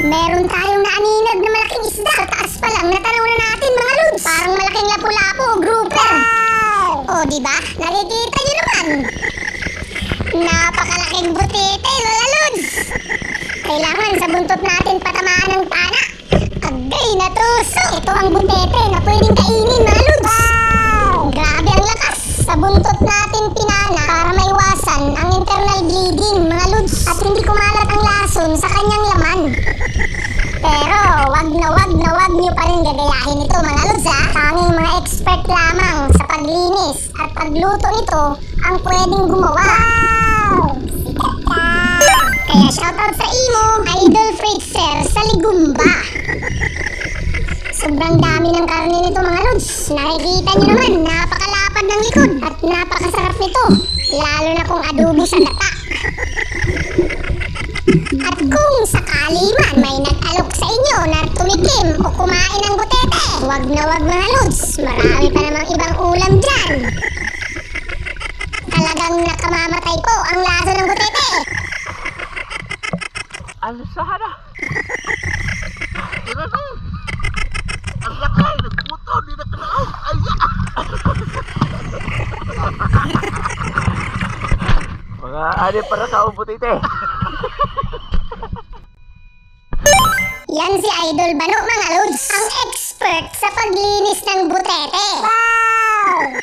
Meron tayong naaninag na malaking isda. Sa taas pa lang, natanaw na natin mga lods. Parang malaking lapu-lapu, grouper. O, diba? Nakikita nyo naman. Napakalaking butete, mga lods. Kailangan sa buntot natin patamaan ng pana. Agay na tuso. Ito ang butete na pwedeng kainin, mga lods. Grabe ang lakas. Sa buntot natin pinana para maiwasan ang internal bleeding, mga lods. At hindi kumalat ang lason sa kanyang laman. Pero wag nyo pa rin gagayahin ito, mga lods, ha. Tanging mga expert lamang sa paglinis at pagluto nito ang pwedeng gumawa. Kaya shoutout sa imo, Idol Fritzer sa Ligumba. Sobrang dami ng karne nito, mga lods. Nakikita nyo naman, napakalapad ng likod at napakasarap nito. Lalo na kung adobo sa gata. At kung sakali man may nag-alok sa inyo na tumikim o kumain ng butete, wag na wag, mga lods. Marami pa namang ibang ulam dyan. Talagang nakamamatay po ang lasa ng butete. Ano sana? Tira na! Ang lakay! Nagputo! Di na kanaaw! Aya! Mga ano para sa butite. Yan si Idol Bano, mga lods. Ang expert sa paglinis ng butete. Wow!